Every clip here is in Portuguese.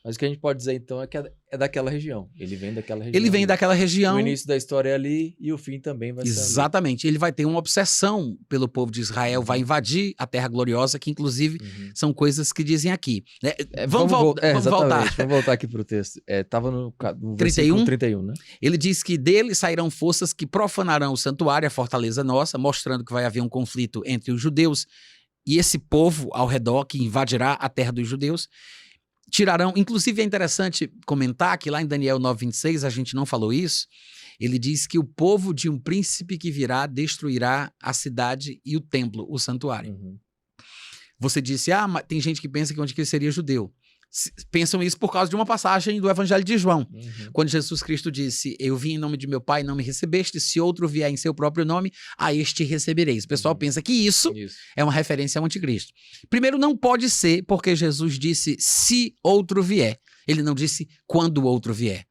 Mas o que a gente pode dizer, então, é que é daquela região. Ele vem daquela região. Ele vem daquela região. O início da história é ali e o fim também vai ser ali. Exatamente. Ele vai ter uma obsessão pelo povo de Israel, vai invadir a Terra Gloriosa, que inclusive são coisas que dizem aqui. Vamos voltar. Vamos voltar aqui para o texto. Estava no 31, 31, né? Ele diz que dele sairão forças que profanarão o santuário, a fortaleza nossa, mostrando que vai haver um conflito entre os judeus e esse povo ao redor que invadirá a terra dos judeus. Tirarão, inclusive é interessante comentar que lá em Daniel 9:26, a gente não falou isso, ele diz que o povo de um príncipe que virá destruirá a cidade e o templo, o santuário. Você disse, mas tem gente que pensa que o anticristo seria judeu. Pensam isso por causa de uma passagem do Evangelho de João, quando Jesus Cristo disse, eu vim em nome de meu Pai, não me recebeste, se outro vier em seu próprio nome, a este recebereis. O pessoal pensa que isso é uma referência ao anticristo. Primeiro, não pode ser, porque Jesus disse, se outro vier. Ele não disse, quando o outro vier.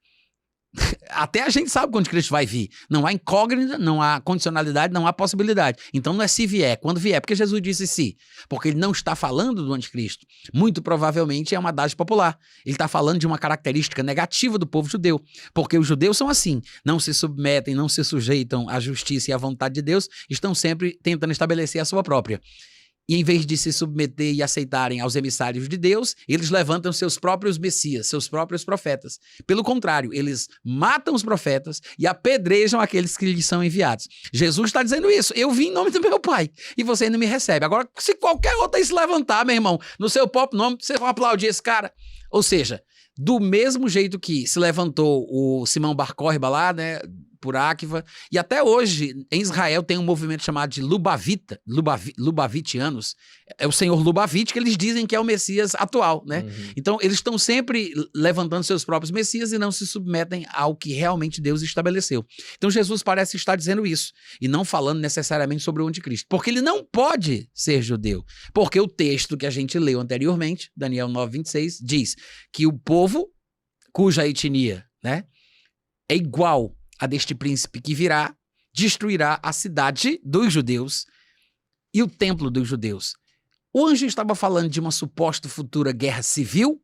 Até a gente sabe quando Cristo vai vir. Não há incógnita, não há condicionalidade, não há possibilidade. Então não é se vier, quando vier. Porque Jesus disse se. Porque ele não está falando do anticristo. Muito provavelmente é uma adagem popular. Ele está falando de uma característica negativa do povo judeu. Porque os judeus são assim. Não se submetem, não se sujeitam à justiça e à vontade de Deus. Estão sempre tentando estabelecer a sua própria. E em vez de se submeter e aceitarem aos emissários de Deus, eles levantam seus próprios messias, seus próprios profetas. Pelo contrário, eles matam os profetas e apedrejam aqueles que lhes são enviados. Jesus está dizendo isso. Eu vim em nome do meu Pai e você ainda me recebe. Agora, se qualquer outro aí se levantar, meu irmão, no seu próprio nome, vocês vão aplaudir esse cara. Ou seja, do mesmo jeito que se levantou o Simão Bar Corba lá, né, por Áquiva, e até hoje em Israel tem um movimento chamado de Lubavitianos, é o senhor Lubavitch que eles dizem que é o Messias atual, né? Então eles estão sempre levantando seus próprios Messias e não se submetem ao que realmente Deus estabeleceu. Então Jesus parece estar dizendo isso, e não falando necessariamente sobre o anticristo, porque ele não pode ser judeu, porque o texto que a gente leu anteriormente, Daniel 9:26, diz que o povo cuja etnia, né, é igual a deste príncipe que virá, destruirá a cidade dos judeus e o templo dos judeus. O anjo estava falando de uma suposta futura guerra civil?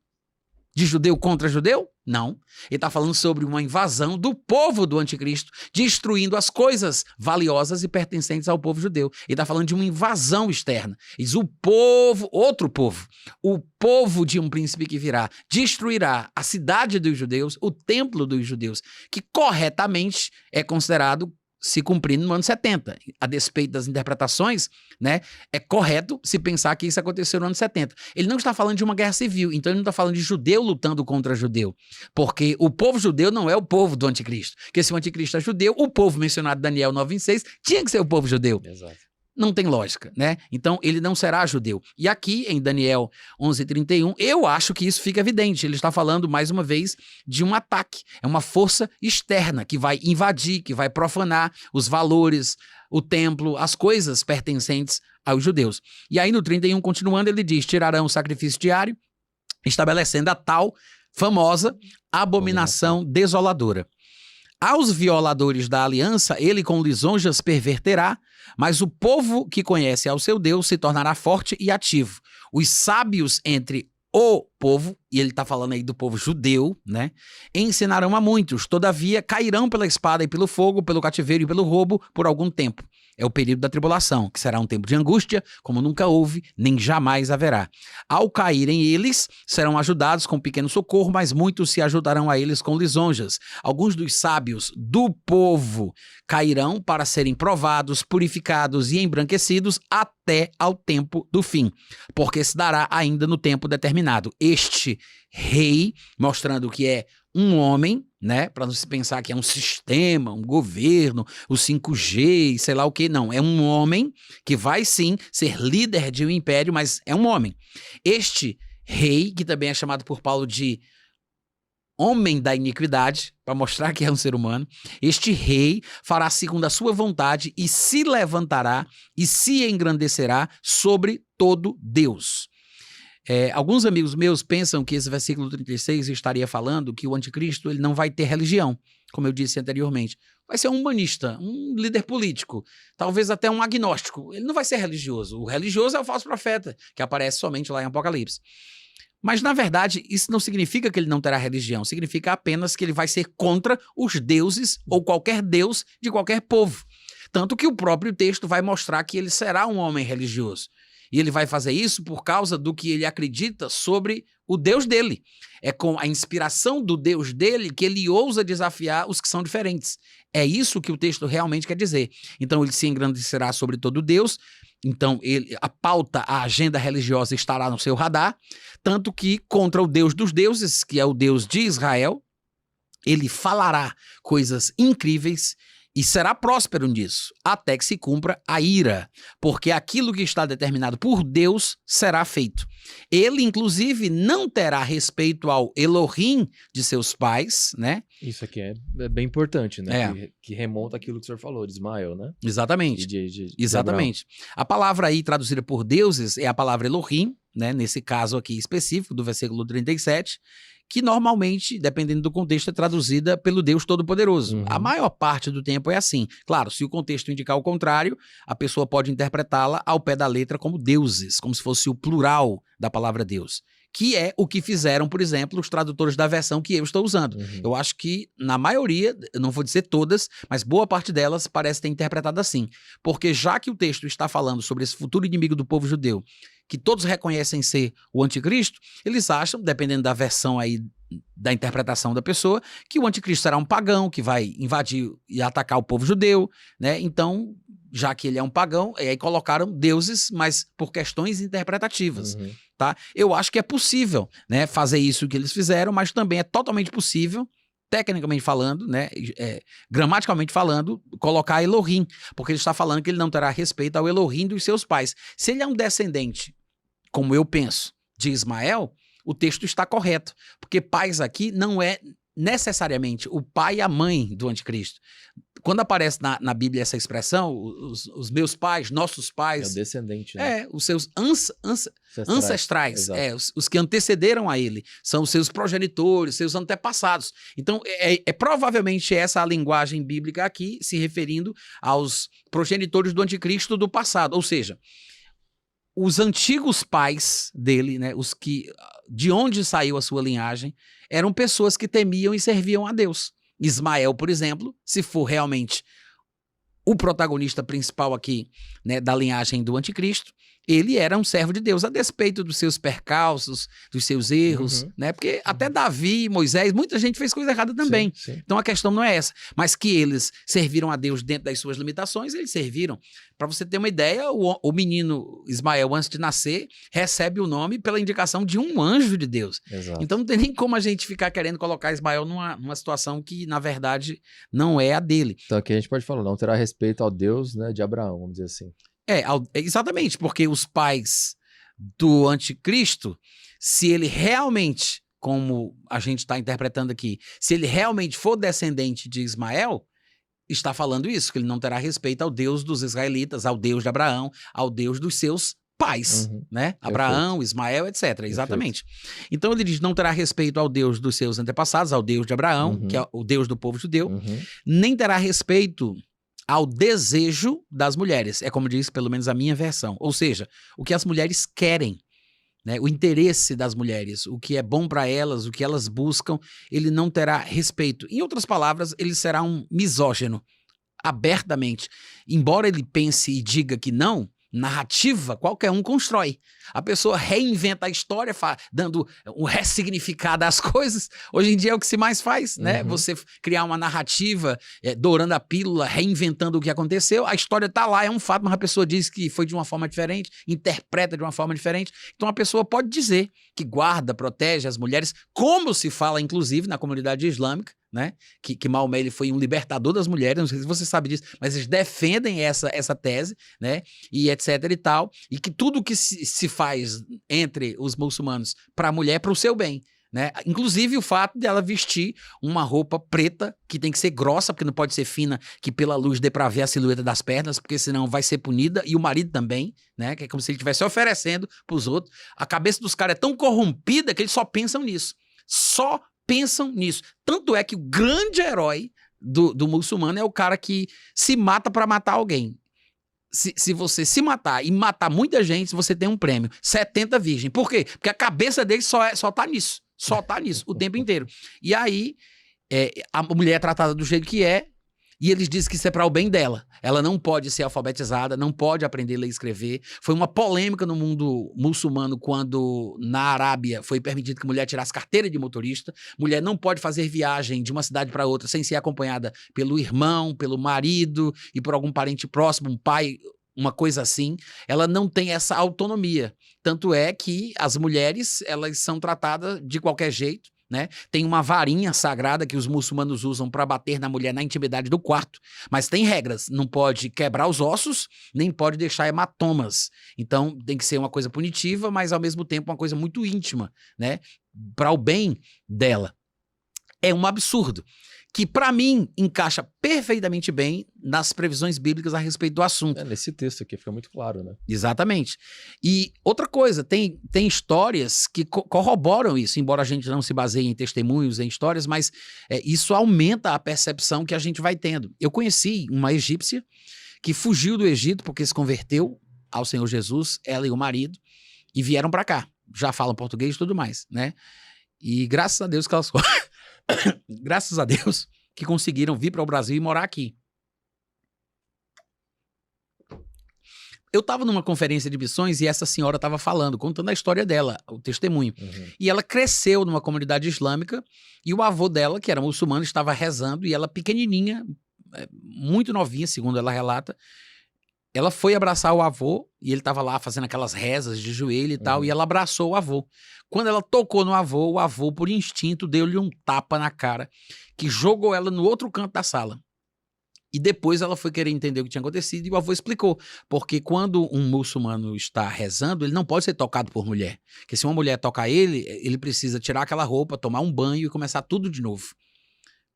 De judeu contra judeu? Não. Ele está falando sobre uma invasão do povo do anticristo, destruindo as coisas valiosas e pertencentes ao povo judeu. Ele está falando de uma invasão externa. Diz o povo, outro povo, o povo de um príncipe que virá, destruirá a cidade dos judeus, o templo dos judeus, que corretamente é considerado se cumprindo no ano 70. A despeito das interpretações, né, é correto se pensar que isso aconteceu no ano 70. Ele não está falando de uma guerra civil, então ele não está falando de judeu lutando contra judeu, porque o povo judeu não é o povo do anticristo. Porque se o anticristo é judeu, o povo mencionado em Daniel 9:26 tinha que ser o povo judeu. Exato. Não tem lógica, né? Então, ele não será judeu. E aqui, em Daniel 11:31, eu acho que isso fica evidente. Ele está falando, mais uma vez, de um ataque. É uma força externa que vai invadir, que vai profanar os valores, o templo, as coisas pertencentes aos judeus. E aí, no 31, continuando, ele diz, tirarão o sacrifício diário, estabelecendo a tal famosa abominação desoladora. Aos violadores da aliança, ele com lisonjas perverterá, mas o povo que conhece ao seu Deus se tornará forte e ativo. Os sábios entre o povo, e ele está falando aí do povo judeu, né? Ensinarão a muitos, todavia cairão pela espada e pelo fogo, pelo cativeiro e pelo roubo por algum tempo. É o período da tribulação, que será um tempo de angústia, como nunca houve, nem jamais haverá. Ao caírem eles, serão ajudados com pequeno socorro, mas muitos se ajudarão a eles com lisonjas. Alguns dos sábios do povo cairão para serem provados, purificados e embranquecidos até ao tempo do fim, porque se dará ainda no tempo determinado. Este rei, mostrando que é um homem, né, para não se pensar que é um sistema, um governo, o 5G, sei lá o que, não, é um homem que vai sim ser líder de um império, mas é um homem. Este rei, que também é chamado por Paulo de homem da iniquidade, para mostrar que é um ser humano, este rei fará segundo a sua vontade e se levantará e se engrandecerá sobre todo Deus. Alguns amigos meus pensam que esse versículo 36 estaria falando que o anticristo ele não vai ter religião, como eu disse anteriormente. Vai ser um humanista, um líder político, talvez até um agnóstico. Ele não vai ser religioso. O religioso é o falso profeta, que aparece somente lá em Apocalipse. Mas, na verdade, isso não significa que ele não terá religião. Significa apenas que ele vai ser contra os deuses ou qualquer deus de qualquer povo. Tanto que o próprio texto vai mostrar que ele será um homem religioso. E ele vai fazer isso por causa do que ele acredita sobre o Deus dele. É com a inspiração do Deus dele que ele ousa desafiar os que são diferentes. É isso que o texto realmente quer dizer. Então ele se engrandecerá sobre todo Deus. Então a pauta, a agenda religiosa estará no seu radar. Tanto que contra o Deus dos deuses, que é o Deus de Israel, ele falará coisas incríveis e será próspero nisso, até que se cumpra a ira, porque aquilo que está determinado por Deus será feito. Ele, inclusive, não terá respeito ao Elohim de seus pais, né? Isso aqui é bem importante, né? É. Que remonta aquilo que o senhor falou, de Ismael, né? Exatamente. De Exatamente. A palavra aí traduzida por deuses é a palavra Elohim, né? Nesse caso aqui específico, do versículo 37, que normalmente, dependendo do contexto, é traduzida pelo Deus Todo-Poderoso. Uhum. A maior parte do tempo é assim. Claro, se o contexto indicar o contrário, a pessoa pode interpretá-la ao pé da letra como deuses, como se fosse o plural da palavra Deus. Que é o que fizeram, por exemplo, os tradutores da versão que eu estou usando. Uhum. Eu acho que, na maioria, eu não vou dizer todas, mas boa parte delas parece ter interpretado assim. Porque já que o texto está falando sobre esse futuro inimigo do povo judeu, que todos reconhecem ser o anticristo, eles acham, dependendo da versão aí, da interpretação da pessoa, que o anticristo será um pagão que vai invadir e atacar o povo judeu, né? Então, já que ele é um pagão, aí colocaram deuses, mas por questões interpretativas. Uhum. Tá? Eu acho que é possível, né, fazer isso que eles fizeram, mas também é totalmente possível, tecnicamente falando, né, gramaticalmente falando, colocar Elohim, porque ele está falando que ele não terá respeito ao Elohim dos seus pais. Se ele é um descendente, como eu penso, de Ismael, o texto está correto, porque pais aqui não é necessariamente o pai e a mãe do anticristo. Quando aparece na Bíblia essa expressão, os meus pais, nossos É o pais, descendente, né? os seus ancestrais, Exato. os que antecederam a ele, são os seus progenitores, seus antepassados. Então, provavelmente essa a linguagem bíblica aqui, se referindo aos progenitores do anticristo do passado, ou seja, os antigos pais dele, né, os que, de onde saiu a sua linhagem, eram pessoas que temiam e serviam a Deus. Ismael, por exemplo, se for realmente o protagonista principal aqui, né, da linhagem do anticristo, ele era um servo de Deus, a despeito dos seus percalços, dos seus erros, Uhum. né? Porque até Davi, Moisés, muita gente fez coisa errada também. Sim, sim. Então a questão não é essa. Mas que eles serviram a Deus dentro das suas limitações, eles serviram. Para você ter uma ideia, o menino Ismael, antes de nascer, recebe o nome pela indicação de um anjo de Deus. Exato. Então não tem nem como a gente ficar querendo colocar Ismael numa situação que, na verdade, não é a dele. Então aqui a gente pode falar, não terá respeito ao Deus, né, de Abraão, vamos dizer assim. Exatamente, porque os pais do anticristo, se ele realmente, como a gente está interpretando aqui, se ele realmente for descendente de Ismael, está falando isso, que ele não terá respeito ao Deus dos israelitas, ao Deus de Abraão, ao Deus dos seus pais, Uhum. né? Abraão, Ismael, etc. Exatamente. Então ele diz, não terá respeito ao Deus dos seus antepassados, ao Deus de Abraão, Uhum. que é o Deus do povo judeu, Uhum. nem terá respeito ao desejo das mulheres. É como diz, pelo menos, a minha versão. Ou seja, o que as mulheres querem, né? O interesse das mulheres, o que é bom para elas, o que elas buscam, ele não terá respeito. Em outras palavras, ele será um misógino, abertamente. Embora ele pense e diga que não, narrativa qualquer um constrói. A pessoa reinventa a história, dando um ressignificado às coisas. Hoje em dia é o que se mais faz, né? Uhum. Você criar uma narrativa, dourando a pílula, reinventando o que aconteceu. A história tá lá, é um fato, mas a pessoa diz que foi de uma forma diferente, interpreta de uma forma diferente. Então a pessoa pode dizer que guarda, protege as mulheres, como se fala, inclusive, na comunidade islâmica, né? Que Maomé ele foi um libertador das mulheres, não sei se você sabe disso, mas eles defendem essa tese, né? E etc e tal, e que tudo que se faz entre os muçulmanos para a mulher é para o seu bem, né? Inclusive o fato de ela vestir uma roupa preta que tem que ser grossa, porque não pode ser fina, que pela luz dê para ver a silhueta das pernas, porque senão vai ser punida, e o marido também, né? Que é como se ele estivesse oferecendo para os outros. A cabeça dos caras é tão corrompida que eles só pensam nisso. Só pensam nisso. Tanto é que o grande herói do muçulmano é o cara que se mata para matar alguém. se você se matar e matar muita gente, você tem um prêmio. 70 virgens. Por quê? Porque a cabeça dele só tá nisso. Só tá nisso o tempo inteiro. E aí, a mulher é tratada do jeito que é, e eles dizem que isso é para o bem dela. Ela não pode ser alfabetizada, não pode aprender a ler e escrever. Foi uma polêmica no mundo muçulmano quando na Arábia foi permitido que a mulher tirasse carteira de motorista. Mulher não pode fazer viagem de uma cidade para outra sem ser acompanhada pelo irmão, pelo marido e por algum parente próximo, um pai, uma coisa assim. Ela não tem essa autonomia. Tanto é que as mulheres, elas são tratadas de qualquer jeito. Né? Tem uma varinha sagrada que os muçulmanos usam para bater na mulher na intimidade do quarto, mas tem regras, não pode quebrar os ossos, nem pode deixar hematomas, então tem que ser uma coisa punitiva, mas ao mesmo tempo uma coisa muito íntima, né? Para o bem dela. É um absurdo, que para mim encaixa perfeitamente bem nas previsões bíblicas a respeito do assunto. Nesse texto aqui fica muito claro, né? Exatamente. E outra coisa, tem histórias que corroboram isso, embora a gente não se baseie em testemunhos, em histórias, mas isso aumenta a percepção que a gente vai tendo. Eu conheci uma egípcia que fugiu do Egito porque se converteu ao Senhor Jesus, ela e o marido, e vieram para cá. Já falam português e tudo mais, né? E graças a Deus que elas... graças a Deus que conseguiram vir para o Brasil e morar aqui. Eu estava numa conferência de missões e essa senhora estava falando, contando a história dela, o testemunho. E ela cresceu numa comunidade islâmica e o avô dela, que era muçulmano, estava rezando e ela pequenininha, muito novinha, segundo ela relata, ela foi abraçar o avô e ele estava lá fazendo aquelas rezas de joelho e tal, e ela abraçou o avô. Quando ela tocou no avô, o avô, por instinto, deu-lhe um tapa na cara que jogou ela no outro canto da sala. E depois ela foi querer entender o que tinha acontecido e o avô explicou. Porque quando um muçulmano está rezando, ele não pode ser tocado por mulher. Porque se uma mulher tocar ele, ele precisa tirar aquela roupa, tomar um banho e começar tudo de novo.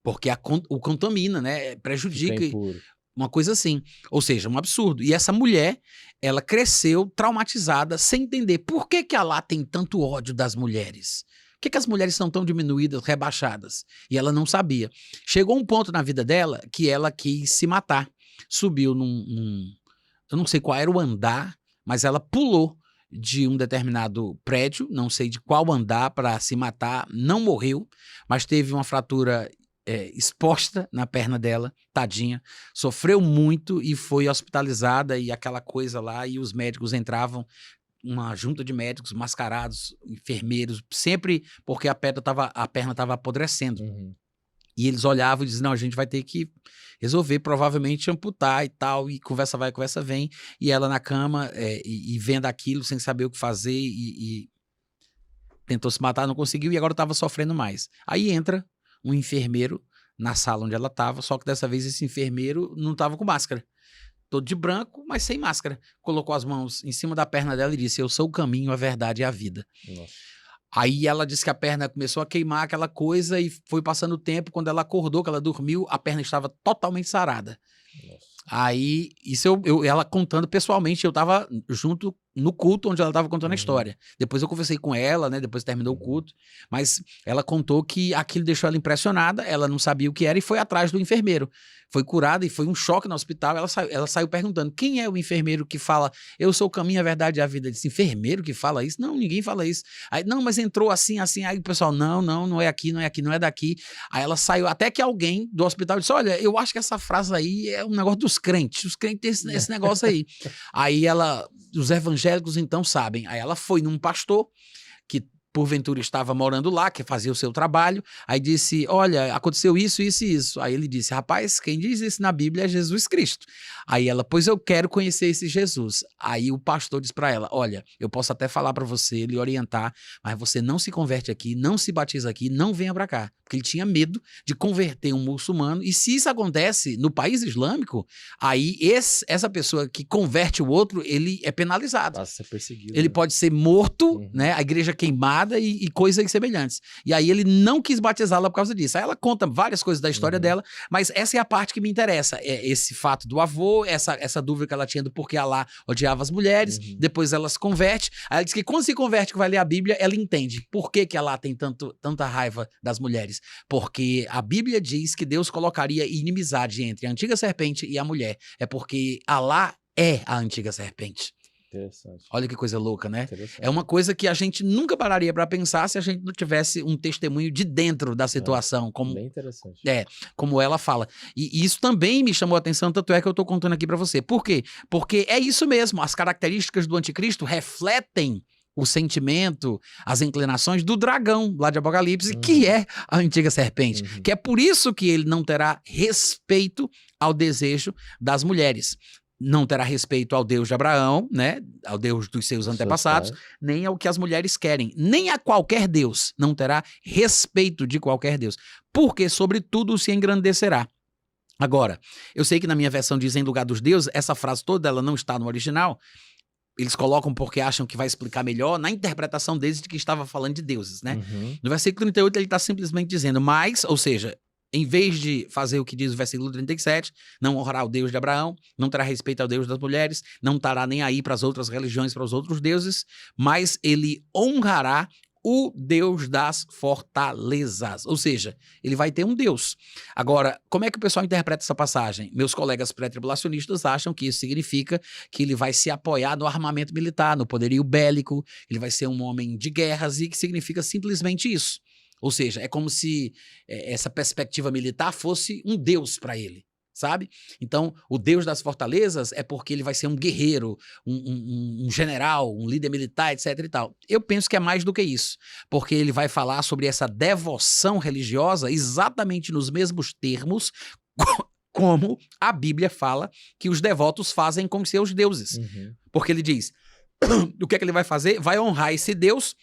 Porque o contamina, né? Prejudica. Uma coisa assim. Ou seja, um absurdo. E essa mulher, ela cresceu traumatizada, sem entender por que Alá tem tanto ódio das mulheres. Por que as mulheres são tão diminuídas, rebaixadas? E ela não sabia. Chegou um ponto na vida dela que ela quis se matar. Subiu eu não sei qual era o andar, mas ela pulou de um determinado prédio, não sei de qual andar, para se matar. Não morreu, mas teve uma fratura exposta na perna dela, tadinha, sofreu muito e foi hospitalizada e aquela coisa lá, e os médicos entravam, uma junta de médicos mascarados, enfermeiros, sempre porque a perna estava apodrecendo. E eles olhavam e diziam, não, a gente vai ter que resolver, provavelmente amputar e tal, e conversa vai, conversa vem, e ela na cama e vendo aquilo sem saber o que fazer e tentou se matar, não conseguiu, e agora estava sofrendo mais. Aí entra um enfermeiro na sala onde ela estava, só que dessa vez esse enfermeiro não estava com máscara. Todo de branco, mas sem máscara. Colocou as mãos em cima da perna dela e disse, eu sou o caminho, a verdade e a vida. Nossa. Aí ela disse que a perna começou a queimar aquela coisa e foi passando o tempo, quando ela acordou, que ela dormiu, a perna estava totalmente sarada. Nossa. Aí, isso ela contando pessoalmente, eu estava junto no culto onde ela estava contando a história. Depois eu conversei com ela, né? Depois terminou o culto. Mas ela contou que aquilo deixou ela impressionada, ela não sabia o que era e foi atrás do enfermeiro. Foi curada e foi um choque no hospital. Ela saiu perguntando, quem é o enfermeiro que fala, eu sou o caminho, a verdade e a vida? Ele disse, enfermeiro que fala isso? Não, ninguém fala isso. Aí, não, mas entrou assim, assim. Aí o pessoal, não é aqui, não é aqui, não é daqui. Aí ela saiu, até que alguém do hospital disse, olha, eu acho que essa frase aí é um negócio dos crentes. Os crentes têm esse negócio aí. Aí os evangélicos então sabem. Aí ela foi num pastor que porventura estava morando lá, que fazia o seu trabalho, aí disse, olha, aconteceu isso, isso e isso. Aí ele disse, rapaz, quem diz isso na Bíblia é Jesus Cristo. Aí ela, pois eu quero conhecer esse Jesus. Aí o pastor disse para ela, olha, eu posso até falar para você, lhe orientar, mas você não se converte aqui, não se batiza aqui, não venha para cá. Porque ele tinha medo de converter um muçulmano, e se isso acontece no país islâmico, aí essa pessoa que converte o outro, ele é penalizado. Passa a ser perseguido. Ele pode ser morto, né, a igreja queimada e coisas semelhantes. E aí ele não quis batizá-la por causa disso. Aí ela conta várias coisas da história dela, mas essa é a parte que me interessa. É esse fato do avô, essa dúvida que ela tinha do porquê Alá odiava as mulheres, depois ela se converte. Aí ela diz que quando se converte, que vai ler a Bíblia, ela entende por que Alá tem tanta raiva das mulheres. Porque a Bíblia diz que Deus colocaria inimizade entre a antiga serpente e a mulher. É porque Alá é a antiga serpente. Interessante. Olha que coisa louca, né? Interessante. É uma coisa que a gente nunca pararia para pensar se a gente não tivesse um testemunho de dentro da situação, como, Bem interessante. como ela fala. E isso também me chamou a atenção, tanto é que eu tô contando aqui para você. Por quê? Porque é isso mesmo, as características do anticristo refletem o sentimento, as inclinações do dragão lá de Apocalipse, que é a antiga serpente. Que é por isso que ele não terá respeito ao desejo das mulheres. Não terá respeito ao Deus de Abraão, né? Ao Deus dos seus antepassados, nem ao que as mulheres querem, nem a qualquer Deus. Não terá respeito de qualquer Deus, porque sobre tudo se engrandecerá. Agora, eu sei que na minha versão diz em lugar dos deuses, essa frase toda ela não está no original. Eles colocam porque acham que vai explicar melhor na interpretação deles de que estava falando de deuses, né? No versículo 38 ele está simplesmente dizendo, mas, ou seja, em vez de fazer o que diz o versículo 37, não honrará o Deus de Abraão, não terá respeito ao Deus das mulheres, não estará nem aí para as outras religiões, para os outros deuses, mas ele honrará o Deus das fortalezas. Ou seja, ele vai ter um Deus. Agora, como é que o pessoal interpreta essa passagem? Meus colegas pré-tribulacionistas acham que isso significa que ele vai se apoiar no armamento militar, no poderio bélico, ele vai ser um homem de guerras e que significa simplesmente isso. Ou seja, é como se essa perspectiva militar fosse um Deus para ele, sabe? Então, o Deus das fortalezas é porque ele vai ser um guerreiro, um general, um líder militar, etc e tal. Eu penso que é mais do que isso, porque ele vai falar sobre essa devoção religiosa exatamente nos mesmos termos como a Bíblia fala que os devotos fazem com seus deuses. Porque ele diz, o que é que ele vai fazer? Vai honrar esse Deus,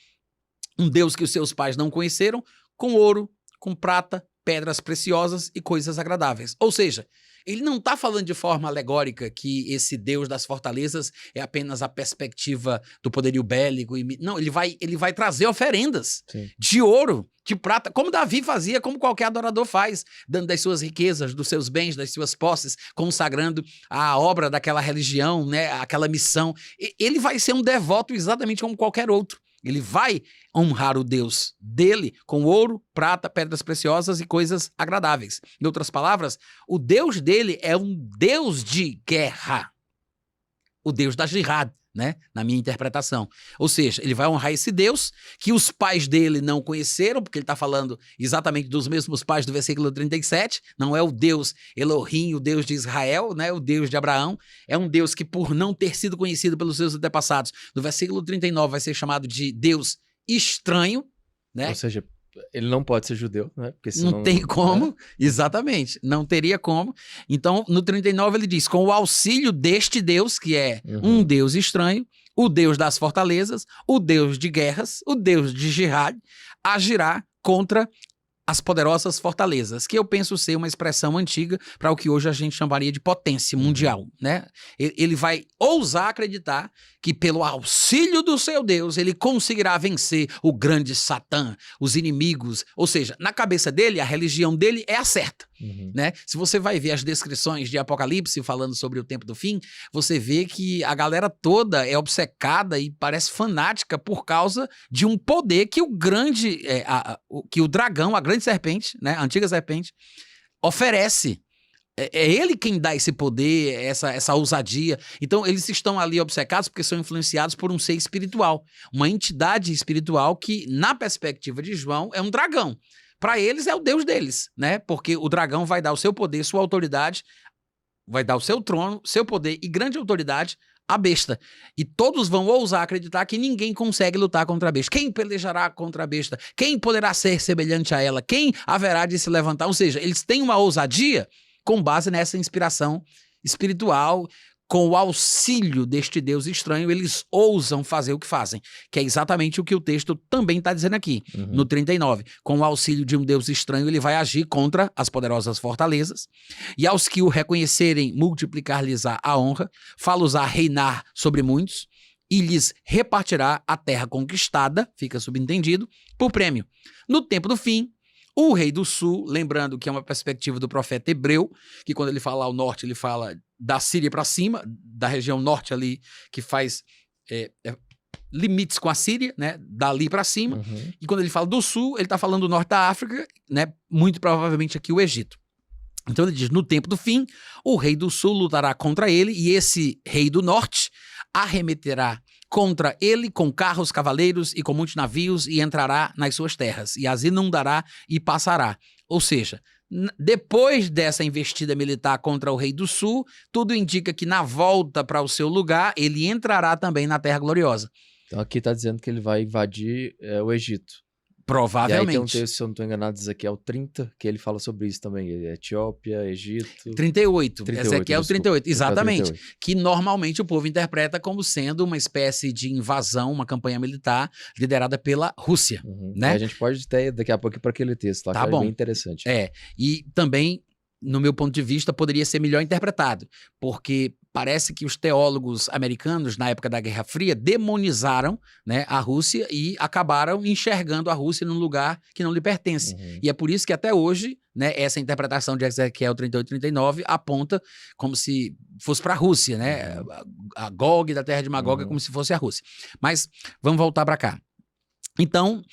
um Deus que os seus pais não conheceram, com ouro, com prata, pedras preciosas e coisas agradáveis. Ou seja, ele não está falando de forma alegórica que esse Deus das fortalezas é apenas a perspectiva do poderio bélico. Não, ele vai trazer oferendas de ouro, de prata, como Davi fazia, como qualquer adorador faz, dando das suas riquezas, dos seus bens, das suas posses, consagrando a obra daquela religião, né, aquela missão. Ele vai ser um devoto exatamente como qualquer outro. Ele vai honrar o Deus dele com ouro, prata, pedras preciosas e coisas agradáveis. Em outras palavras, o Deus dele é um Deus de guerra. O Deus da jihad, né? Na minha interpretação. Ou seja, ele vai honrar esse Deus que os pais dele não conheceram, porque ele está falando exatamente dos mesmos pais do versículo 37. Não é o Deus Elohim, o Deus de Israel, né? O Deus de Abraão. É um Deus que, por não ter sido conhecido pelos seus antepassados, no versículo 39 vai ser chamado de Deus estranho, né? Ou seja, ele não pode ser judeu, né? Porque senão, não tem como, exatamente, não teria como. Então, no 39 ele diz, com o auxílio deste Deus, que é um Deus estranho, o Deus das fortalezas, o Deus de guerras, o Deus de jihad, agirá contra as poderosas fortalezas, que eu penso ser uma expressão antiga para o que hoje a gente chamaria de potência mundial, né? Ele vai ousar acreditar que pelo auxílio do seu Deus, ele conseguirá vencer o grande Satã, os inimigos. Ou seja, na cabeça dele, a religião dele é a certa, né? Se você vai ver as descrições de Apocalipse falando sobre o tempo do fim, você vê que a galera toda é obcecada e parece fanática por causa de um poder que o grande, que o dragão, a grande serpente, né, a antiga serpente, oferece. É ele quem dá esse poder, essa ousadia. Então, eles estão ali obcecados porque são influenciados por um ser espiritual, uma entidade espiritual que, na perspectiva de João, é um dragão. Para eles, é o Deus deles, né? Porque o dragão vai dar o seu poder, sua autoridade, vai dar o seu trono, seu poder e grande autoridade à besta. E todos vão ousar acreditar que ninguém consegue lutar contra a besta. Quem pelejará contra a besta? Quem poderá ser semelhante a ela? Quem haverá de se levantar? Ou seja, eles têm uma ousadia com base nessa inspiração espiritual, com o auxílio deste Deus estranho, eles ousam fazer o que fazem, que é exatamente o que o texto também está dizendo aqui, no 39. Com o auxílio de um Deus estranho, ele vai agir contra as poderosas fortalezas, e aos que o reconhecerem, multiplicar-lhes-á a honra, fá-los-á reinar sobre muitos, e lhes repartirá a terra conquistada, fica subentendido, por prêmio. No tempo do fim, o rei do sul, lembrando que é uma perspectiva do profeta hebreu, que quando ele fala ao norte, ele fala da Síria para cima, da região norte ali, que faz limites com a Síria, né, dali para cima. E quando ele fala do sul, ele está falando do norte da África, né, muito provavelmente aqui o Egito. Então ele diz, no tempo do fim, o rei do sul lutará contra ele e esse rei do norte arremeterá contra ele com carros, cavaleiros e com muitos navios e entrará nas suas terras e as inundará e passará. Ou seja, depois dessa investida militar contra o rei do sul, tudo indica que na volta para o seu lugar, ele entrará também na Terra Gloriosa. Então aqui está dizendo que ele vai invadir o Egito. Provavelmente. E aí tem um texto, se eu não estou enganado, Ezequiel 30, que ele fala sobre isso também. Etiópia, Egito... 38. 38, Ezequiel desculpa. 38, exatamente. 38. Que normalmente o povo interpreta como sendo uma espécie de invasão, uma campanha militar liderada pela Rússia, né? A gente pode até daqui a pouco ir para aquele texto lá, Tá que bom. é bem interessante. E também, no meu ponto de vista, poderia ser melhor interpretado, porque parece que os teólogos americanos, na época da Guerra Fria, demonizaram, né, a Rússia e acabaram enxergando a Rússia num lugar que não lhe pertence. E é por isso que até hoje, né, essa interpretação de Ezequiel 38 e 39 aponta como se fosse para a Rússia, né? A Gog da terra de Magog é como se fosse a Rússia. Mas vamos voltar para cá. Então,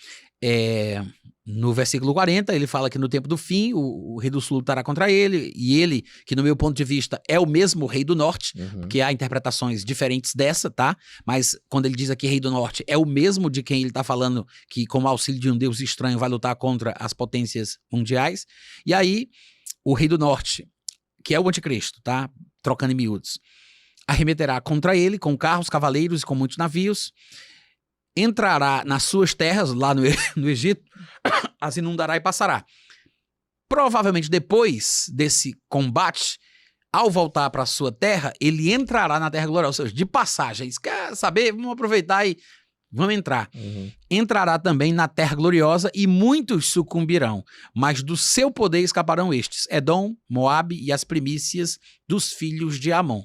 no versículo 40, ele fala que no tempo do fim, o rei do sul lutará contra ele, e ele, que no meu ponto de vista é o mesmo rei do norte, porque há interpretações diferentes dessa, tá? Mas quando ele diz aqui rei do norte, é o mesmo de quem ele tá falando que com o auxílio de um deus estranho vai lutar contra as potências mundiais. E aí, o rei do norte, que é o anticristo, tá? Trocando em miúdos, arremeterá contra ele com carros, cavaleiros e com muitos navios, entrará nas suas terras, lá no Egito, as inundará e passará. Provavelmente depois desse combate, ao voltar para a sua terra, ele entrará na terra gloriosa, ou seja, de passagem. Quer saber? Vamos aproveitar e vamos entrar. Entrará também na terra gloriosa e muitos sucumbirão, mas do seu poder escaparão estes, Edom, Moabe e as primícias dos filhos de Amon.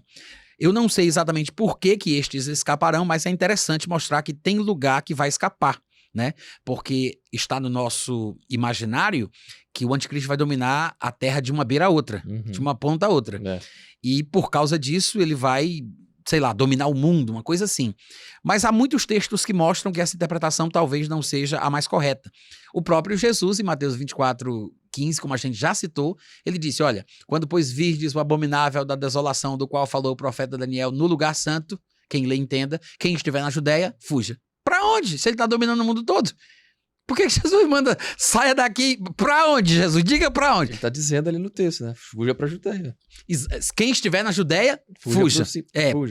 Eu não sei exatamente por que estes escaparão, mas é interessante mostrar que tem lugar que vai escapar, né? Porque está no nosso imaginário que o anticristo vai dominar a terra de uma beira a outra, de uma ponta a outra. E por causa disso ele vai, sei lá, dominar o mundo, uma coisa assim. Mas há muitos textos que mostram que essa interpretação talvez não seja a mais correta. O próprio Jesus, em Mateus 24:15, como a gente já citou, ele disse, olha, quando pois virdes o abominável da desolação do qual falou o profeta Daniel no lugar santo, quem lê entenda, quem estiver na Judéia, fuja. Pra onde? Se ele está dominando o mundo todo? Por que Jesus manda, saia daqui? Pra onde, Jesus? Diga pra onde. Ele está dizendo ali no texto, né? Fuja para a Judéia. Quem estiver na Judéia, fuja.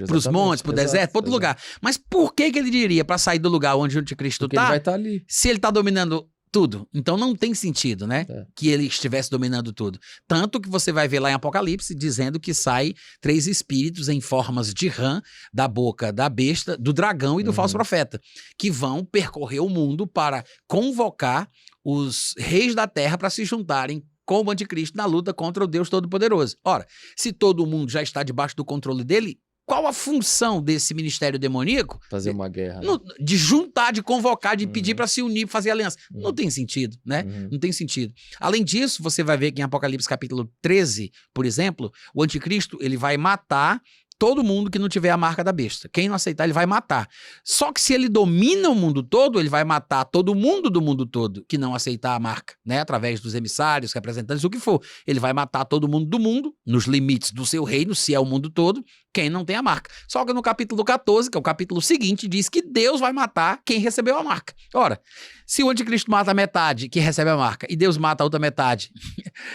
Para os montes, para o deserto, para outro lugar. Mas por que ele diria para sair do lugar onde o anticristo está? Ele vai estar ali. Se ele está dominando tudo. Então não tem sentido, né? Que ele estivesse dominando tudo. Tanto que você vai ver lá em Apocalipse dizendo que sai 3 espíritos em formas de rã da boca da besta, do dragão e do falso profeta, que vão percorrer o mundo para convocar os reis da terra para se juntarem com o anticristo na luta contra o Deus Todo-Poderoso. Ora, se todo mundo já está debaixo do controle dele, qual a função desse ministério demoníaco? Fazer uma guerra. Né? De juntar, de convocar, de pedir para se unir, fazer aliança. Não tem sentido, né? Não tem sentido. Além disso, você vai ver que em Apocalipse capítulo 13, por exemplo, o anticristo, ele vai matar todo mundo que não tiver a marca da besta. Quem não aceitar, ele vai matar. Só que se ele domina o mundo todo, ele vai matar todo mundo do mundo todo que não aceitar a marca, né? Através dos emissários, representantes, o que for. Ele vai matar todo mundo do mundo, nos limites do seu reino, se é o mundo todo, quem não tem a marca. Só que no capítulo 14, que é o capítulo seguinte, diz que Deus vai matar quem recebeu a marca. Ora, se o anticristo mata a metade que recebe a marca e Deus mata a outra metade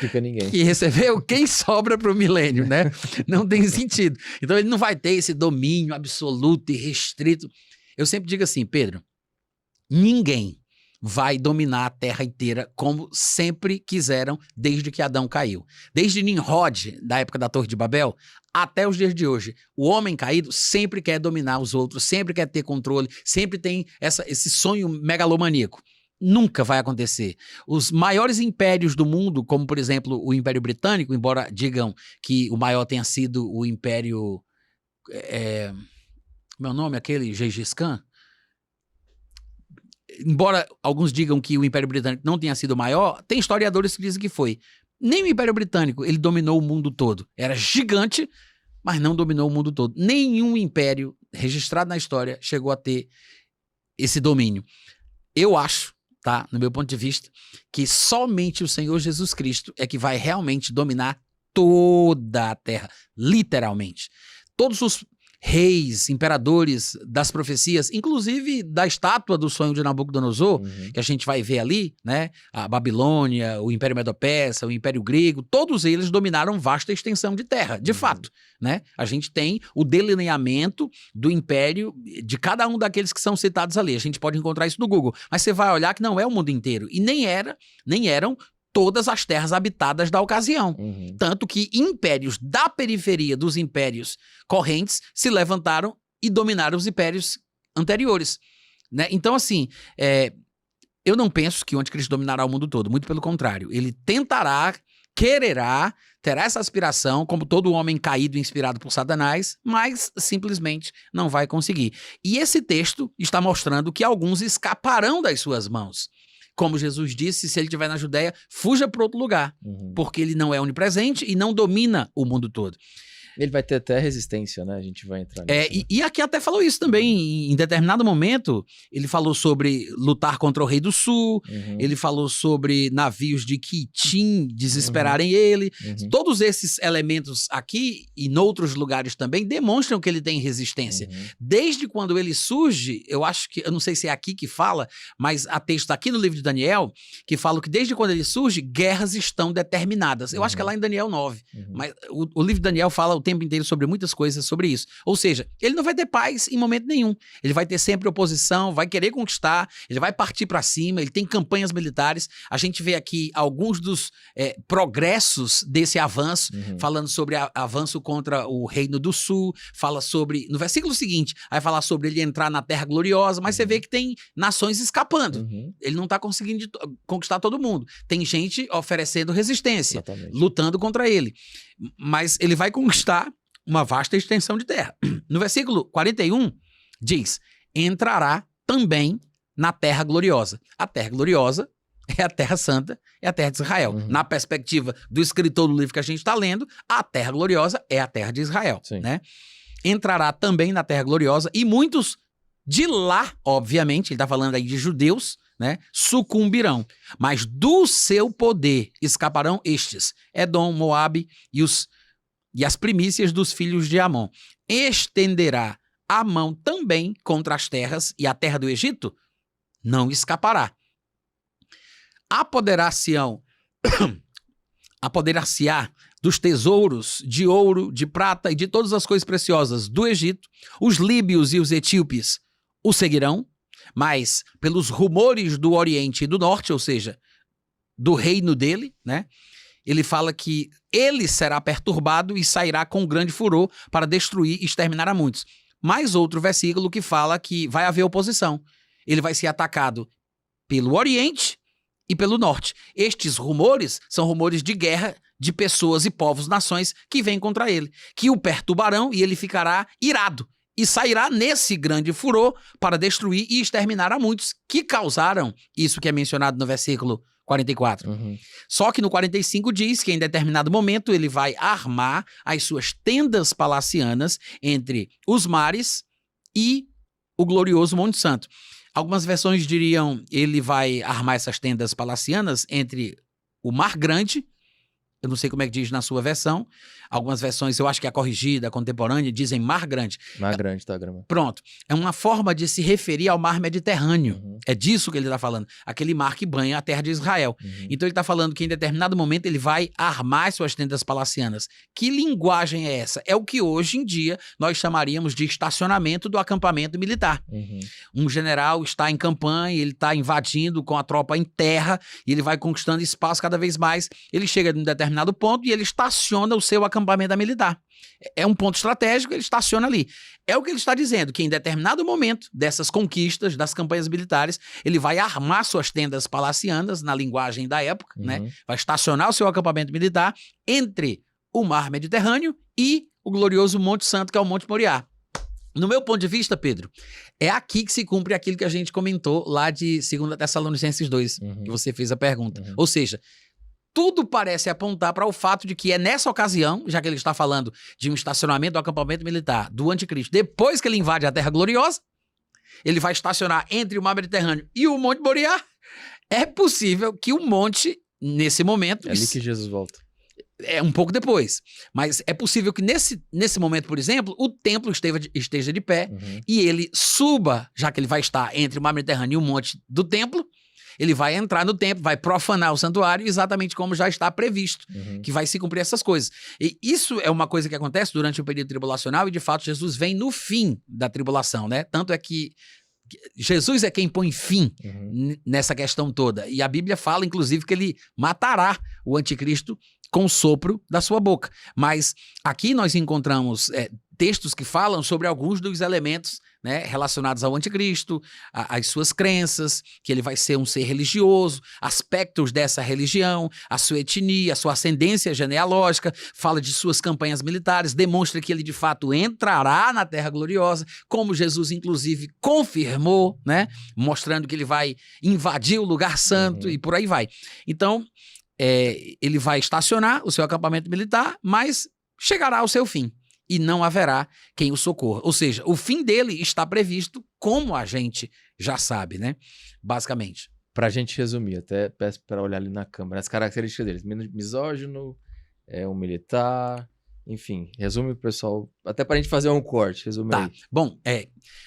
fica ninguém. Que recebeu, quem sobra para o milênio, né? Não tem sentido. Então ele não vai ter esse domínio absoluto e restrito. Eu sempre digo assim, Pedro, ninguém vai dominar a terra inteira como sempre quiseram desde que Adão caiu. Desde Nimrod, da época da Torre de Babel, até os dias de hoje. O homem caído sempre quer dominar os outros, sempre quer ter controle, sempre tem esse sonho megalomaníaco. Nunca vai acontecer. Os maiores impérios do mundo, como por exemplo o Império Britânico, embora digam que o maior tenha sido o Império... meu nome é aquele Gengis Khan? Embora alguns digam que o Império Britânico não tenha sido maior, tem historiadores que dizem que foi. Nem o Império Britânico, ele dominou o mundo todo. Era gigante, mas não dominou o mundo todo. Nenhum império registrado na história chegou a ter esse domínio. Eu acho, tá, no meu ponto de vista, que somente o Senhor Jesus Cristo é que vai realmente dominar toda a terra, literalmente. Todos os reis, imperadores das profecias, inclusive da estátua do sonho de Nabucodonosor, que a gente vai ver ali, né? A Babilônia, o Império Medo-Persa, o Império Grego, todos eles dominaram vasta extensão de terra, de fato, né? A gente tem o delineamento do império de cada um daqueles que são citados ali. A gente pode encontrar isso no Google, mas você vai olhar que não é o mundo inteiro e nem eram todas as terras habitadas da ocasião. Tanto que impérios da periferia dos impérios correntes se levantaram e dominaram os impérios anteriores, né? Então, assim, eu não penso que o anticristo dominará o mundo todo, muito pelo contrário. Ele tentará, terá essa aspiração, como todo homem caído e inspirado por Satanás, mas simplesmente não vai conseguir. E esse texto está mostrando que alguns escaparão das suas mãos. Como Jesus disse, se ele estiver na Judéia, fuja para outro lugar, porque ele não é onipresente e não domina o mundo todo. Ele vai ter até resistência, né? A gente vai entrar nisso. E aqui até falou isso também, em determinado momento, ele falou sobre lutar contra o rei do sul, ele falou sobre navios de Quitim desesperarem ele. Todos esses elementos aqui e em outros lugares também demonstram que ele tem resistência. Desde quando ele surge, eu não sei se é aqui que fala, mas há texto aqui no livro de Daniel que fala que desde quando ele surge, guerras estão determinadas. Eu acho que é lá em Daniel 9, mas o livro de Daniel fala o tempo inteiro sobre muitas coisas sobre isso. Ou seja, ele não vai ter paz em momento nenhum. Ele vai ter sempre oposição, vai querer conquistar, ele vai partir para cima, ele tem campanhas militares. A gente vê aqui alguns dos progressos desse avanço, falando sobre avanço contra o Reino do Sul, fala sobre, no versículo seguinte, vai falar sobre ele entrar na Terra Gloriosa, mas você vê que tem nações escapando. Ele não está conseguindo conquistar todo mundo. Tem gente oferecendo resistência, lutando contra ele. Mas ele vai conquistar uma vasta extensão de terra. No versículo 41, diz, entrará também na Terra Gloriosa. A Terra Gloriosa é a Terra Santa, é a Terra de Israel. Na perspectiva do escritor do livro que a gente está lendo, a Terra Gloriosa é a Terra de Israel, né? Entrará também na Terra Gloriosa e muitos de lá, obviamente, ele está falando aí de judeus, né, sucumbirão, mas do seu poder escaparão estes, Edom, Moabe e as primícias dos filhos de Amon. Estenderá a mão também contra as terras, e a terra do Egito não escapará. Apoderar-se-á dos tesouros de ouro, de prata e de todas as coisas preciosas do Egito. Os líbios e os etíopes o seguirão, mas pelos rumores do Oriente e do Norte, ou seja, do reino dele, né? Ele fala que ele será perturbado e sairá com grande furor para destruir e exterminar a muitos. Mais outro versículo que fala que vai haver oposição. Ele vai ser atacado pelo Oriente e pelo Norte. Estes rumores são rumores de guerra de pessoas e povos, nações que vêm contra ele, que o perturbarão e ele ficará irado. E sairá nesse grande furor para destruir e exterminar a muitos que causaram isso que é mencionado no versículo 44. Só que no 45 diz que em determinado momento ele vai armar as suas tendas palacianas entre os mares e o glorioso Monte Santo. Algumas versões diriam ele vai armar essas tendas palacianas entre o Mar Grande. Eu não sei como é que diz na sua versão. Algumas versões, eu acho que a corrigida, a contemporânea, dizem Mar Grande. Mar Grande, tá, Grama? Pronto. É uma forma de se referir ao mar Mediterrâneo. É disso que ele está falando. Aquele mar que banha a terra de Israel. Então ele está falando que em determinado momento ele vai armar suas tendas palacianas. Que linguagem é essa? É o que hoje em dia nós chamaríamos de estacionamento do acampamento militar. Um general está em campanha, ele está invadindo com a tropa em terra e ele vai conquistando espaço cada vez mais. Ele chega em um determinado ponto e ele estaciona o seu acampamento militar. É um ponto estratégico, ele estaciona ali. É o que ele está dizendo, que em determinado momento dessas conquistas, das campanhas militares, ele vai armar suas tendas palacianas, na linguagem da época, né? Vai estacionar o seu acampamento militar entre o mar Mediterrâneo e o glorioso Monte Santo, que é o Monte Moriá. No meu ponto de vista, Pedro, é aqui que se cumpre aquilo que a gente comentou lá de 2 Tessalonicenses 2, que você fez a pergunta. Ou seja, tudo parece apontar para o fato de que é nessa ocasião, já que ele está falando de um estacionamento do acampamento militar do anticristo, depois que ele invade a Terra Gloriosa, ele vai estacionar entre o mar Mediterrâneo e o Monte Moriá. É possível que o monte, nesse momento... É ali que Jesus volta. É um pouco depois. Mas é possível que nesse momento, por exemplo, o templo esteja de pé e ele suba, já que ele vai estar entre o mar Mediterrâneo e o monte do templo, ele vai entrar no templo, vai profanar o santuário, exatamente como já está previsto, que vai se cumprir essas coisas. E isso é uma coisa que acontece durante o período tribulacional e, de fato, Jesus vem no fim da tribulação, né? Tanto é que Jesus é quem põe fim nessa questão toda. E a Bíblia fala, inclusive, que ele matará o anticristo com o sopro da sua boca. Mas aqui nós encontramos textos que falam sobre alguns dos elementos, né, relacionados ao anticristo, às suas crenças, que ele vai ser um ser religioso, aspectos dessa religião, a sua etnia, a sua ascendência genealógica, fala de suas campanhas militares, demonstra que ele de fato entrará na Terra Gloriosa, como Jesus inclusive confirmou, né, mostrando que ele vai invadir o lugar santo e por aí vai. Então, ele vai estacionar o seu acampamento militar, mas chegará ao seu fim. E não haverá quem o socorra. Ou seja, o fim dele está previsto, como a gente já sabe, né? Basicamente. Pra gente resumir, até peço para olhar ali na câmera, as características deles. Misógino, um militar, enfim. Resume, pessoal, até pra gente fazer um corte, resume aí. Bom,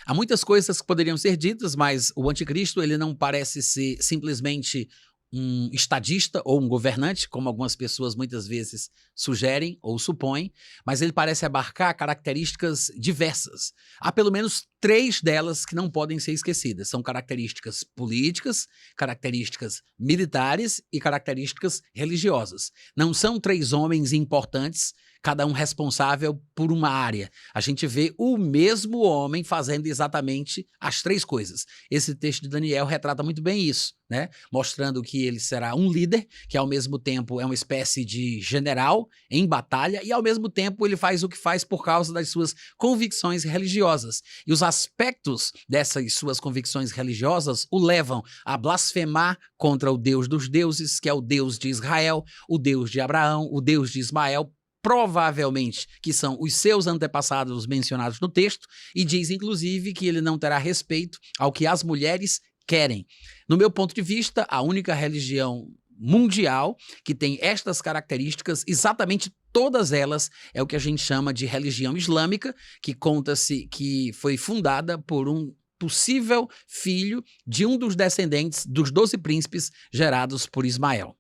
há muitas coisas que poderiam ser ditas, mas o anticristo, ele não parece ser simplesmente um estadista ou um governante, como algumas pessoas muitas vezes sugerem ou supõem, mas ele parece abarcar características diversas. Há pelo menos 3 delas que não podem ser esquecidas. São características políticas, características militares e características religiosas. Não são 3 homens importantes, cada um responsável por uma área. A gente vê o mesmo homem fazendo exatamente as 3 coisas. Esse texto de Daniel retrata muito bem isso, né? Mostrando que ele será um líder, que ao mesmo tempo é uma espécie de general em batalha e ao mesmo tempo ele faz o que faz por causa das suas convicções religiosas. E os aspectos dessas suas convicções religiosas o levam a blasfemar contra o Deus dos deuses, que é o Deus de Israel, o Deus de Abraão, o Deus de Ismael, provavelmente que são os seus antepassados mencionados no texto, e diz inclusive que ele não terá respeito ao que as mulheres querem. No meu ponto de vista, a única religião mundial que tem estas características, exatamente todas elas, é o que a gente chama de religião islâmica, que conta-se que foi fundada por um possível filho de um dos descendentes dos 12 príncipes gerados por Ismael.